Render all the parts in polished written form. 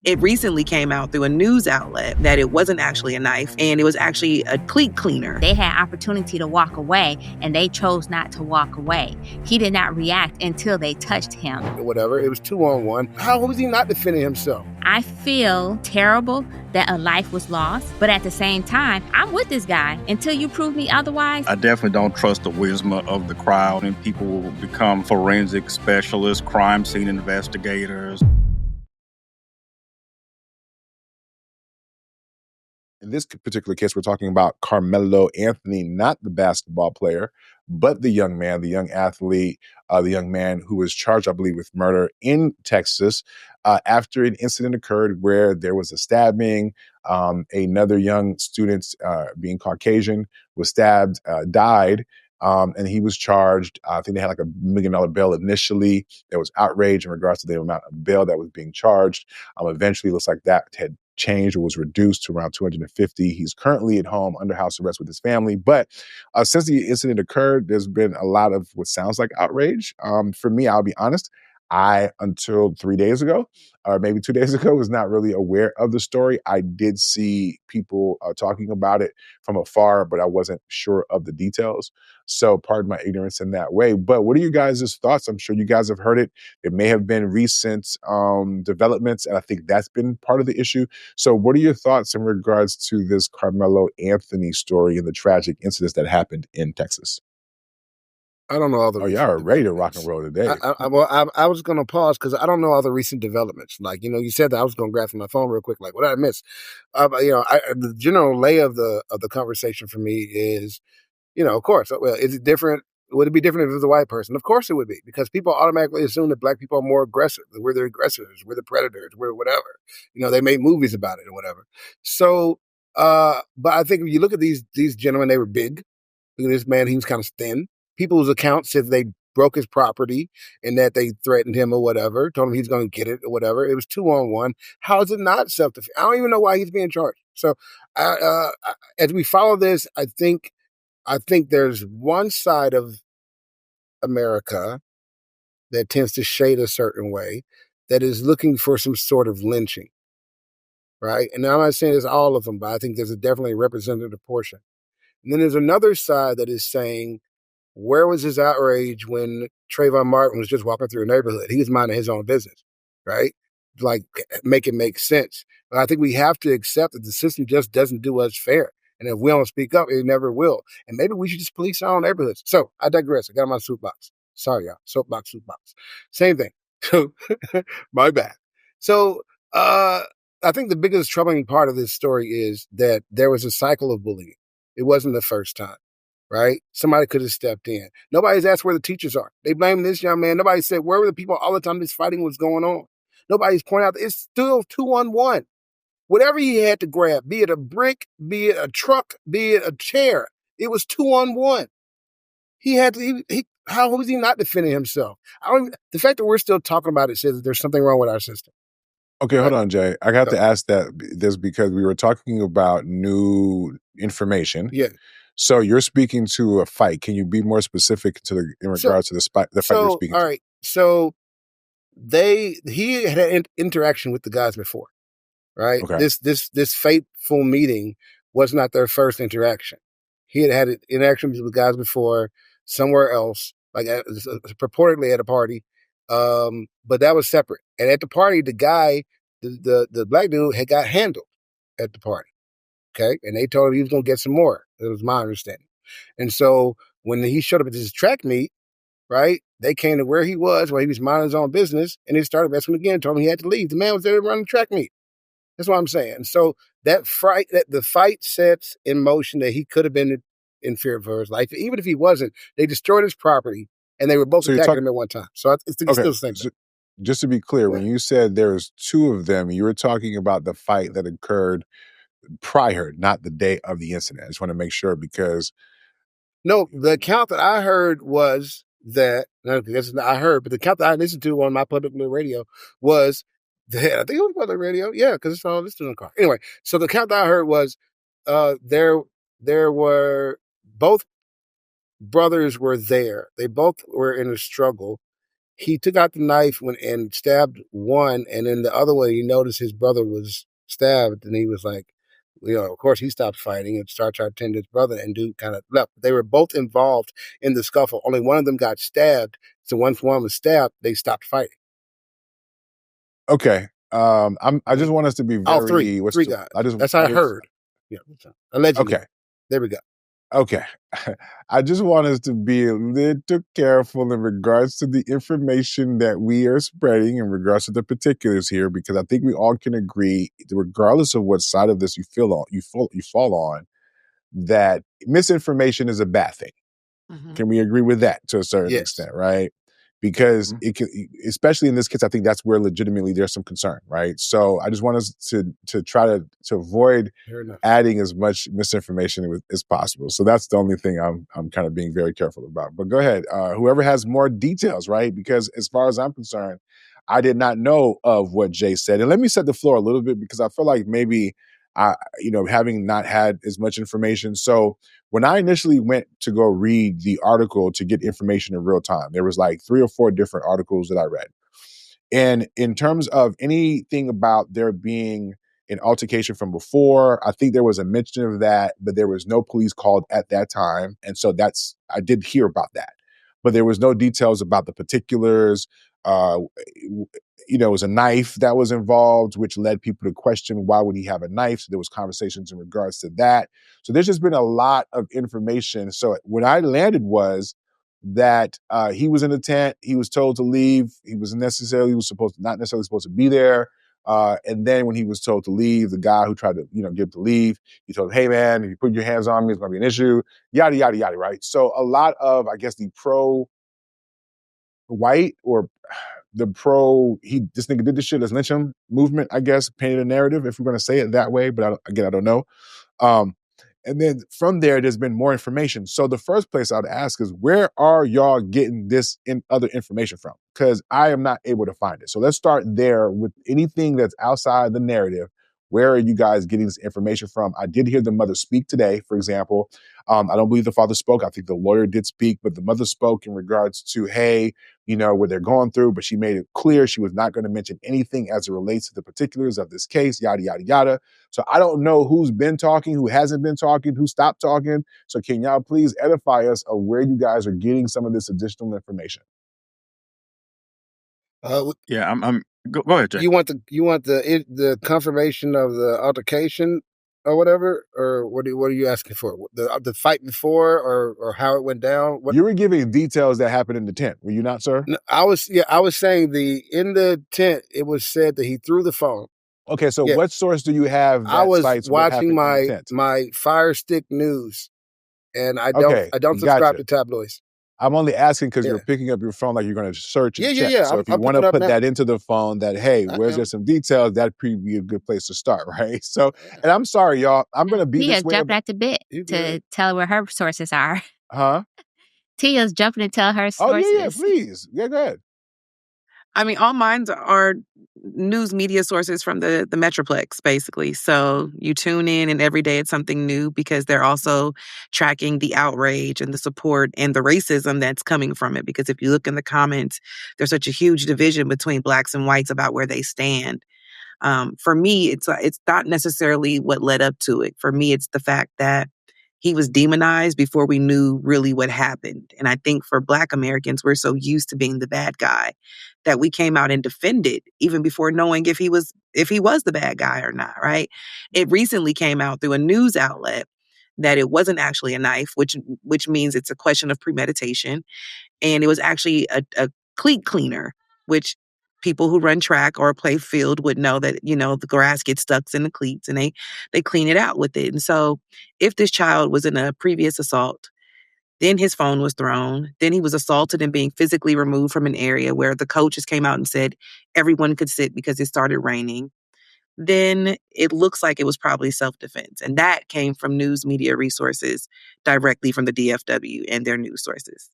It recently came out through a news outlet that it wasn't actually a knife and it was actually a cleat cleaner. They had opportunity to walk away and they chose not to walk away. He did not react until they touched him. Whatever, it was 2-on-1. How was he not defending himself? I feel terrible that a life was lost, but at the same time, I'm with this guy until you prove me otherwise. I definitely don't trust the wisdom of the crowd, and people will become forensic specialists, crime scene investigators. In this particular case, we're talking about Karmelo Anthony, not the basketball player, but the young man, the young athlete, the young man who was charged, I believe, with murder in Texas after an incident occurred where there was a stabbing. Another young student, being Caucasian, was stabbed, died. And he was charged. I think they had like $1 million bail initially. There was outrage in regards to the amount of bail that was being charged. Eventually, it looks like that had changed or was reduced to around 250. He's currently at home under house arrest with his family. But since the incident occurred, there's been a lot of what sounds like outrage. For me, I'll be honest, until 3 days ago, or maybe 2 days ago, was not really aware of the story. I did see people talking about it from afar, but I wasn't sure of the details. So pardon my ignorance in that way. But what are you guys' thoughts? I'm sure you guys have heard it. There may have been recent developments, and I think that's been part of the issue. So what are your thoughts in regards to this Karmelo Anthony story and the tragic incidents that happened in Texas? I don't know all the. Oh, y'all are ready to rock and roll today. I was going to pause because I don't know all the recent developments. Like, you said that. I was going to grab from my phone real quick. Like, what did I miss? The general lay of the conversation for me is, of course. Well, is it different? Would it be different if it was a white person? Of course it would be, because people automatically assume that black people are more aggressive, that we're the aggressors, we're the predators, we're whatever. They made movies about it or whatever. So, but I think if you look at these gentlemen, they were big. Look at this man; he was kind of thin. People's accounts said they broke his property and that they threatened him or whatever, told him he's going to get it or whatever. It was 2-on-1. How is it not self-defense? I don't even know why he's being charged. So, as we follow this, I think there's one side of America that tends to shade a certain way that is looking for some sort of lynching, right? And I'm not saying it's all of them, but I think there's definitely a representative portion. And then there's another side that is saying, where was his outrage when Trayvon Martin was just walking through a neighborhood? He was minding his own business, right? Like, make it make sense. But I think we have to accept that the system just doesn't do us fair. And if we don't speak up, it never will. And maybe we should just police our own neighborhoods. So I digress. I got my soapbox. Sorry, y'all. Soapbox. Same thing. So my bad. So I think the biggest troubling part of this story is that there was a cycle of bullying. It wasn't the first time. Right? Somebody could have stepped in. Nobody's asked where the teachers are. They blame this young man. Nobody said, where were the people all the time this fighting was going on? Nobody's pointing out it's still 2-on-1. Whatever he had to grab, be it a brick, be it a truck, be it a chair, it was 2-on-1. He had to, how was he not defending himself? The fact that we're still talking about it says that there's something wrong with our system. Okay, hold on, Jay. I got to ask this because we were talking about new information. Yeah. So you're speaking to a fight. Can you be more specific in regards to the fight you're speaking to? All right. So he had an interaction with the guys before, right? Okay. This fateful meeting was not their first interaction. He had an interaction with the guys before somewhere else, like purportedly at a party, but that was separate. And at the party, the guy, the black dude, had got handled at the party. Okay. And they told him he was going to get some more. That was my understanding. And so when he showed up at this track meet, right, they came to where he was minding his own business, and he started messing again, told him he had to leave. The man was there to run the track meet. That's what I'm saying. And so the fight sets in motion that he could have been in fear for his life. Even if he wasn't, they destroyed his property, and they were both attacking him at one time. So I think it's still the same thing. Just to be clear, when you said there's two of them, you were talking about the fight that occurred prior, not the day of the incident. I just want to make sure, because no, the account that I heard was that but the account that I listened to on my public radio was that, I think it was public radio, yeah, because it's all listed in the car. Anyway, so the account that I heard was there were both brothers were there. They both were in a struggle. he took out the knife and stabbed one, and then the other one, he noticed his brother was stabbed, and he was like, of course, he stopped fighting and started trying to tend to his brother, and dude kind of left. They were both involved in the scuffle. Only one of them got stabbed. So once one was stabbed, they stopped fighting. Okay. I just want us to be All very. three guys. That's how I heard. Yeah, allegedly. Okay. There we go. Okay. I just want us to be a little careful in regards to the information that we are spreading in regards to the particulars here, because I think we all can agree, regardless of what side of this you fall on, that misinformation is a bad thing. Mhm. Can we agree with that to a certain Yes. extent, right? Because it can, especially in this case, I think that's where legitimately there's some concern, right? So I just want us to try to avoid adding as much misinformation as possible. So that's the only thing I'm kind of being very careful about. But go ahead, whoever has more details, right? Because as far as I'm concerned, I did not know of what Jay said, and let me set the floor a little bit because I feel like maybe having not had as much information. So when I initially went to go read the article to get information in real time, there was like 3 or 4 different articles that I read. And in terms of anything about there being an altercation from before, I think there was a mention of that, but there was no police called at that time. And so I did hear about that, but there was no details about the particulars. Uh, it was a knife that was involved, which led people to question why would he have a knife. So there was conversations in regards to that. So there's just been a lot of information. So what I landed was that he was in the tent. He was told to leave. He was not necessarily supposed to be there. And then when he was told to leave, the guy who tried to get him to leave, he told him, "Hey man, if you put your hands on me, it's going to be an issue." Yada yada yada. Right. So a lot of, I guess, the pro-white or the this nigga did this shit, let's lynch him movement, I guess, painted a narrative, if we're going to say it that way. But I don't know. And then from there's been more information. So the first place I'd ask is, where are y'all getting this other information from? Because I am not able to find it. So let's start there with anything that's outside the narrative. Where are you guys getting this information from? I did hear the mother speak today, for example. I don't believe the father spoke. I think the lawyer did speak, but the mother spoke in regards to, hey, what they're going through, but she made it clear she was not going to mention anything as it relates to the particulars of this case, yada, yada, yada. So I don't know who's been talking, who hasn't been talking, who stopped talking. So can y'all please edify us of where you guys are getting some of this additional information? Yeah, I'm go ahead, Jay. You want the confirmation of the altercation or whatever, or what are you asking for? The fight before, or how it went down? You were giving details that happened in the tent, were you not, sir? No, I was saying in the tent it was said that he threw the phone. Okay, so what source do you have that I was cites what watching happened in the tent? my Fire Stick News, and I don't subscribe to tabloids. I'm only asking because you're picking up your phone like you're going to search and check. Yeah. So if you want to put that into the phone, that, hey, where's there some details, that'd be a good place to start, right? So, and I'm sorry, y'all, I'm going to be Tia's this way. jumping at the bit to tell where her sources are. Huh? Tia's jumping to tell her sources. Oh, yeah, please. Yeah, go ahead. I mean, all mine are news media sources from the Metroplex, basically. So you tune in and every day it's something new because they're also tracking the outrage and the support and the racism that's coming from it. Because if you look in the comments, there's such a huge division between blacks and whites about where they stand. For me, it's not necessarily what led up to it. For me, it's the fact that he was demonized before we knew really what happened. And I think for Black Americans, we're so used to being the bad guy that we came out and defended even before knowing if he was the bad guy or not, right? It recently came out through a news outlet that it wasn't actually a knife, which means it's a question of premeditation. And it was actually a cleat cleaner, which people who run track or play field would know that, the grass gets stuck in the cleats and they clean it out with it. And so if this child was in a previous assault, then his phone was thrown, then he was assaulted and being physically removed from an area where the coaches came out and said everyone could sit because it started raining, then it looks like it was probably self-defense. And that came from news media resources directly from the DFW and their news sources.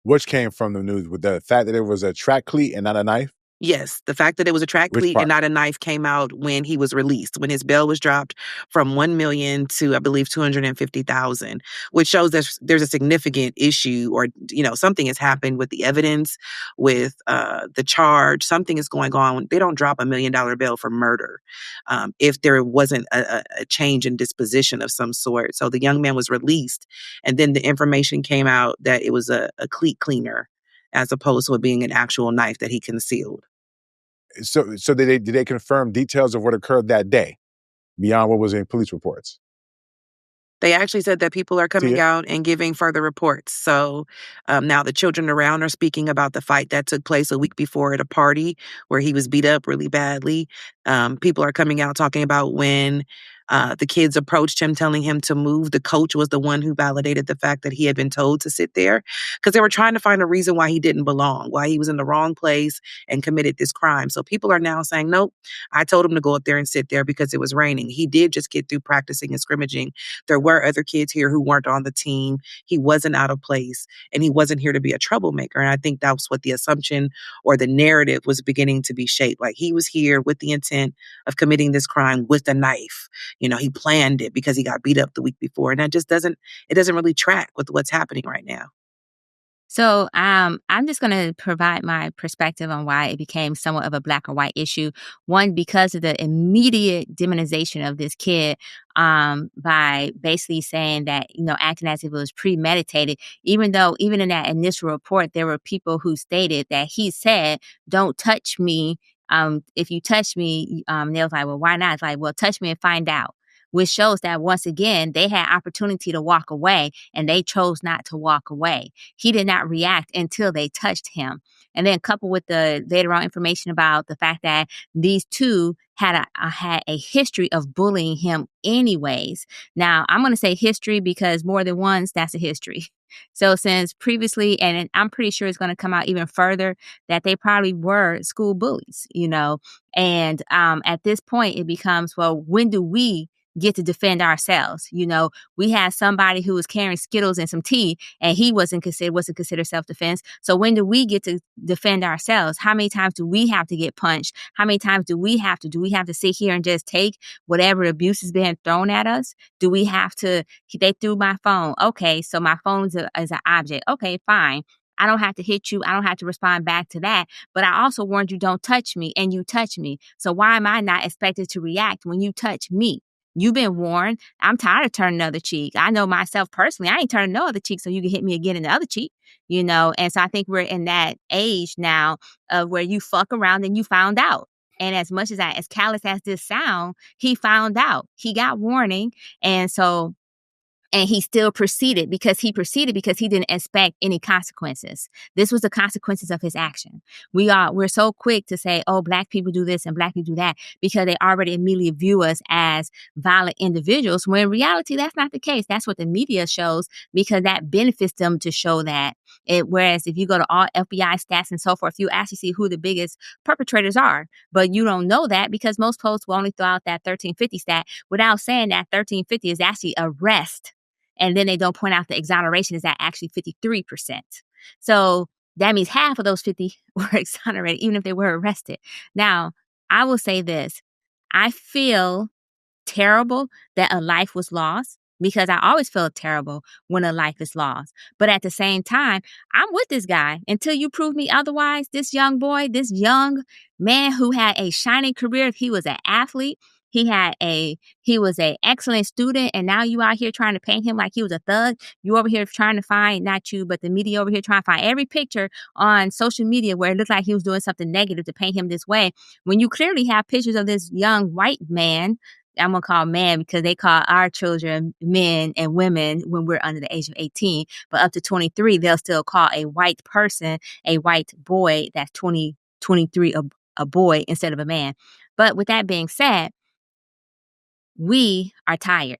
Which came from the news, with the fact that it was a track cleat and not a knife? Yes, the fact that it was a track Which cleat and part? not a knife came out when he was released, when his bail was dropped from 1 million to, I believe, 250,000, which shows there's a significant issue, or something has happened with the evidence, with the charge. Something is going on. They don't drop $1 million bail for murder if there wasn't a change in disposition of some sort. So the young man was released, and then the information came out that it was a cleat cleaner as opposed to it being an actual knife that he concealed. So did they confirm details of what occurred that day beyond what was in police reports? They actually said that people are coming Tia? out and giving further reports. So now the children around are speaking about the fight that took place a week before at a party where he was beat up really badly. People are coming out talking about when the kids approached him, telling him to move. The coach was the one who validated the fact that he had been told to sit there because they were trying to find a reason why he didn't belong, why he was in the wrong place and committed this crime. So people are now saying, nope, I told him to go up there and sit there because it was raining. He did just get through practicing and scrimmaging. There were other kids here who weren't on the team. He wasn't out of place and he wasn't here to be a troublemaker. And I think that was what the assumption or the narrative was beginning to be shaped. Like he was here with the intent of committing this crime with a knife. He planned it because he got beat up the week before. And that just doesn't really track with what's happening right now. So I'm just going to provide my perspective on why it became somewhat of a black or white issue. One, because of the immediate demonization of this kid by basically saying that, acting as if it was premeditated, even though even in that initial report, there were people who stated that he said, don't touch me. If you touch me, they was like, well, why not? It's like, well, touch me and find out. Which shows that once again, they had opportunity to walk away and they chose not to walk away. He did not react until they touched him. And then coupled with the later on information about the fact that these two had a history of bullying him anyways. Now, I'm going to say history because more than once, that's a history. So since previously, and I'm pretty sure it's going to come out even further, that they probably were school bullies, and at this point, it becomes, well, when do we get to defend ourselves? We had somebody who was carrying Skittles and some tea and he wasn't considered self-defense. So when do we get to defend ourselves? How many times do we have to get punched? How many times do we have to sit here and just take whatever abuse is being thrown at us? Do we have to, they threw my phone. Okay, so my phone is an object. Okay, fine. I don't have to hit you. I don't have to respond back to that. But I also warned you, don't touch me, and you touch me. So why am I not expected to react when you touch me? You've been warned. I'm tired of turning the other cheek. I know myself personally. I ain't turning no other cheek so you can hit me again in the other cheek, And so I think we're in that age now of where you fuck around and you found out. And as much as callous as this sound, he found out. He got warning. And he still proceeded because he didn't expect any consequences. This was the consequences of his action. We're so quick to say, oh, black people do this and black people do that because they already immediately view us as violent individuals, when in reality, that's not the case. That's what the media shows because that benefits them to show that. Whereas if you go to all FBI stats and so forth, you actually see who the biggest perpetrators are. But you don't know that because most posts will only throw out that 1350 stat without saying that 1350 is actually arrest. And then they don't point out the exoneration is at actually 53%. So that means half of those 50 were exonerated, even if they were arrested. Now, I will say this. I feel terrible that a life was lost because I always feel terrible when a life is lost. But at the same time, I'm with this guy until you prove me otherwise. This young boy, this young man who had a shining career, he was an athlete. He was a excellent student, and now you out here trying to paint him like he was a thug. You over here trying to find, not you, but the media over here trying to find every picture on social media where it looked like he was doing something negative to paint him this way. When you clearly have pictures of this young white man, I'm going to call man because they call our children men and women when we're under the age of 18, but up to 23, they'll still call a white person, a white boy that's 23, a boy instead of a man. But with that being said, we are tired.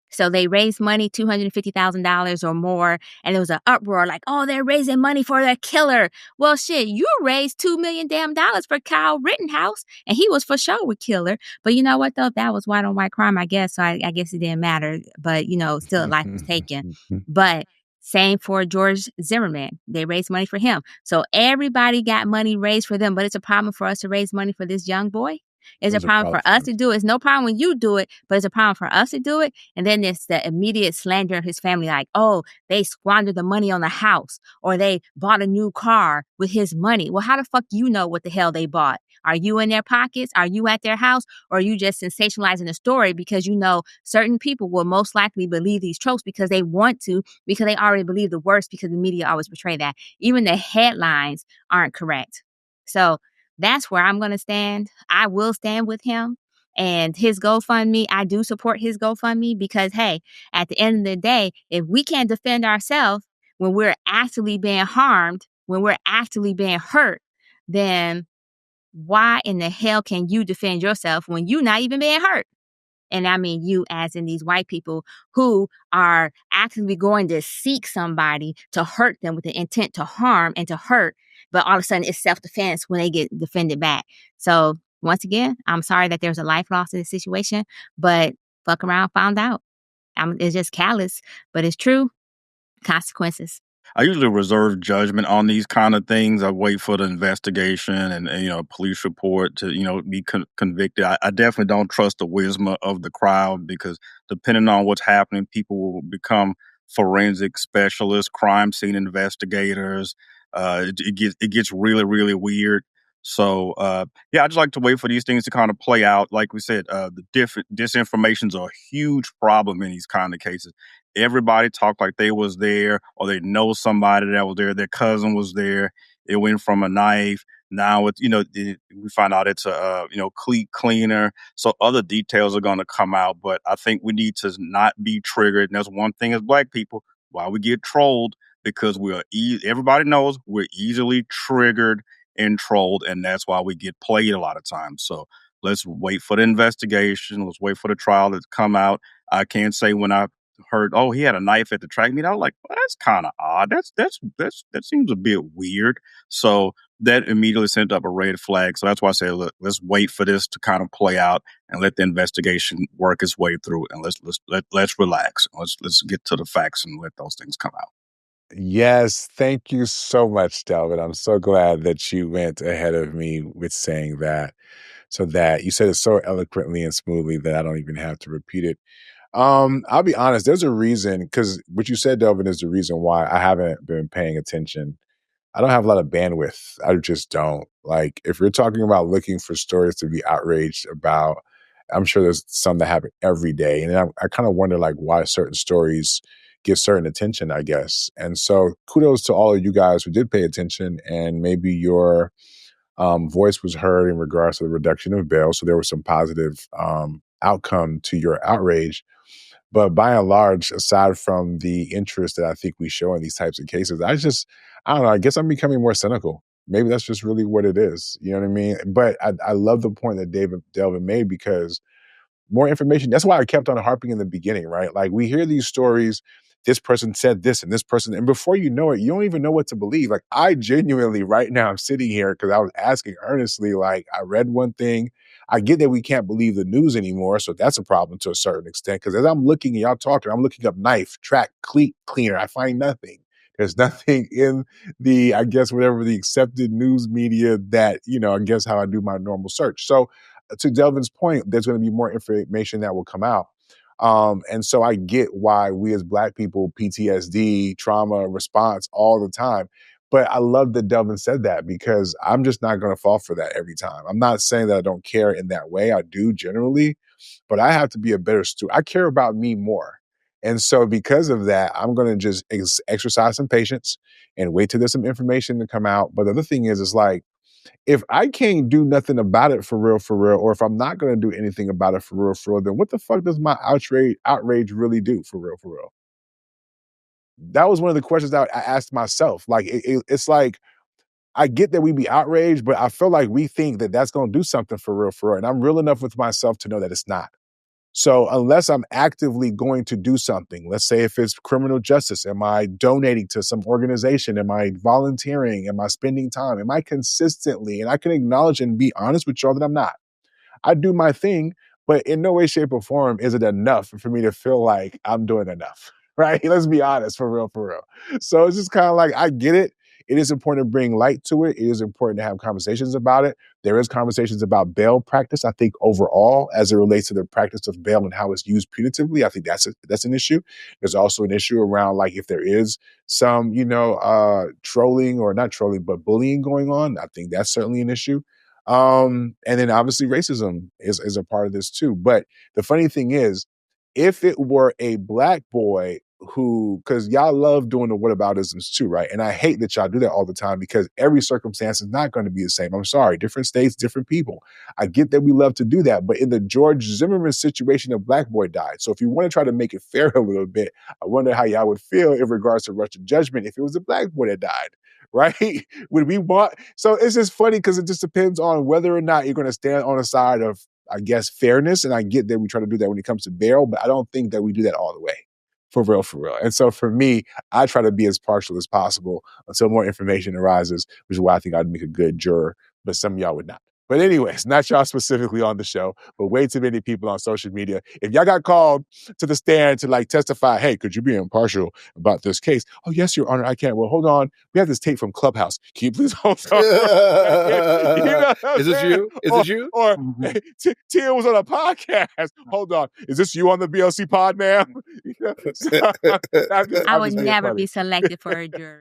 So they raised money, $250,000 or more, and there was an uproar like, oh, they're raising money for their killer. Well, shit, you raised $2 million for Kyle Rittenhouse, and he was for sure a killer. But you know what, though? That was white on white crime, I guess. So I guess it didn't matter. But, still life was taken. But Same for George Zimmerman. They raised money for him. So everybody got money raised for them, but it's a problem for us to raise money for this young boy. It's a Those are problem valid for us to points. do it. It's no problem when you do it, but it's a problem for us to do it. And then it's the immediate slander of his family, like, oh, they squandered the money on the house or they bought a new car with his money. Well, how the fuck you know what the hell they bought? Are you in their pockets? Are you at their house? Or are you just sensationalizing the story because you know certain people will most likely believe these tropes because they want to, because they already believe the worst because the media always portray that. Even the headlines aren't correct. So that's where I'm going to stand. I will stand with him. And his GoFundMe, I do support his GoFundMe because, hey, at the end of the day, if we can't defend ourselves when we're actively being harmed, when we're actively being hurt, then why in the hell can you defend yourself when you're not even being hurt? And I mean you as in these white people who are actively going to seek somebody to hurt them with the intent to harm and to hurt. But all of a sudden it's self-defense when they get defended back. So once again, I'm sorry that there's a life loss in this situation, but fuck around, found out. It's just callous, but it's true. Consequences. I usually reserve judgment on these kind of things. I wait for the investigation and police report to be convicted. I definitely don't trust the wisdom of the crowd because depending on what's happening, people will become forensic specialists, crime scene investigators. It gets really really weird. So yeah, I just like to wait for these things to kind of play out. Like we said, the disinformation's a huge problem in these kind of cases. Everybody talked like they was there or they know somebody that was there. Their cousin was there. It went from a knife. Now we find out it's a cleat cleaner. So other details are going to come out. But I think we need to not be triggered. And that's one thing as Black people why we get trolled because everybody knows we're easily triggered and trolled, and that's why we get played a lot of times. So let's wait for the investigation. Let's wait for the trial to come out. I can't say when I heard, oh, he had a knife at the track meet. I was like, well, that's kind of odd. That seems a bit weird. So that immediately sent up a red flag. So that's why I say, look, let's wait for this to kind of play out and let the investigation work its way through, and let's relax. Let's get to the facts and let those things come out. Yes, thank you so much, Delvin. I'm so glad that you went ahead of me with saying that, so that you said it so eloquently and smoothly that I don't even have to repeat it. I'll be honest, there's a reason, because what you said, Delvin, is the reason why I haven't been paying attention. I don't have a lot of bandwidth. I just don't. Like, if you're talking about looking for stories to be outraged about, I'm sure there's some that happen every day. And I kind of wonder, like, why certain stories get certain attention, I guess. And so kudos to all of you guys who did pay attention, and maybe your voice was heard in regards to the reduction of bail. So there was some positive outcome to your outrage. But by and large, aside from the interest that I think we show in these types of cases, I don't know, I guess I'm becoming more cynical. Maybe that's just really what it is. You know what I mean? But I love the point that Delvin made, because more information. That's why I kept on harping in the beginning, right? Like, we hear these stories, this person said this and this person, and before you know it, you don't even know what to believe. Like, I genuinely right now I'm sitting here because I was asking earnestly, like, I read one thing. I get that we can't believe the news anymore, so that's a problem to a certain extent. Because as I'm looking and y'all talking, I'm looking up knife, track, cleat, cleaner. I find nothing. There's nothing in the, I guess, whatever the accepted news media that, I guess how I do my normal search. So to Delvin's point, there's going to be more information that will come out. And so I get why we as Black people, PTSD, trauma response all the time. But I love that Delvin said that, because I'm just not going to fall for that every time. I'm not saying that I don't care in that way. I do generally, but I have to be a better steward. I care about me more. And so because of that, I'm going to just exercise some patience and wait till there's some information to come out. But the other thing is like, if I can't do nothing about it for real, or if I'm not going to do anything about it for real, then what the fuck does my outrage really do for real, for real? That was one of the questions that I asked myself. Like, it's like, I get that we be outraged, but I feel like we think that that's going to do something for real. And I'm real enough with myself to know that it's not. So unless I'm actively going to do something, let's say if it's criminal justice, am I donating to some organization? Am I volunteering? Am I spending time? Am I consistently? And I can acknowledge and be honest with y'all that I'm not. I do my thing, but in no way, shape, or form is it enough for me to feel like I'm doing enough. right? Let's be honest, for real, for real. So it's just kind of like, I get it. It is important to bring light to it. It is important to have conversations about it. There is conversations about bail practice. I think overall, as it relates to the practice of bail and how it's used punitively, I think that's an issue. There's also an issue around like if there is some, trolling or not trolling, but bullying going on. I think that's certainly an issue. And then obviously racism is a part of this too. But the funny thing is, if it were a black boy who, because y'all love doing the whataboutisms too, right? And I hate that y'all do that all the time because every circumstance is not going to be the same. I'm sorry, different states, different people. I get that we love to do that, but in the George Zimmerman situation, a black boy died. So if you want to try to make it fair a little bit, I wonder how y'all would feel in regards to Rush to Judgment if it was a black boy that died. Right? Would we want? So it's just funny because it just depends on whether or not you're going to stand on the side of, I guess, fairness. And I get that we try to do that when it comes to bail, but I don't think that we do that all the way. For real, for real. And so for me, I try to be as partial as possible until more information arises, which is why I think I'd make a good juror, but some of y'all would not. But anyways, not y'all specifically on the show, but way too many people on social media. If y'all got called to the stand to like testify, hey, could you be impartial about this case? Oh, yes, Your Honor, I can. Well, hold on. We have this tape from Clubhouse. Can you please hold on? Is this you? Is this you? Or Tia was on a podcast. Hold on. Is this you on the BLC pod, ma'am? I would never be selected for a jury.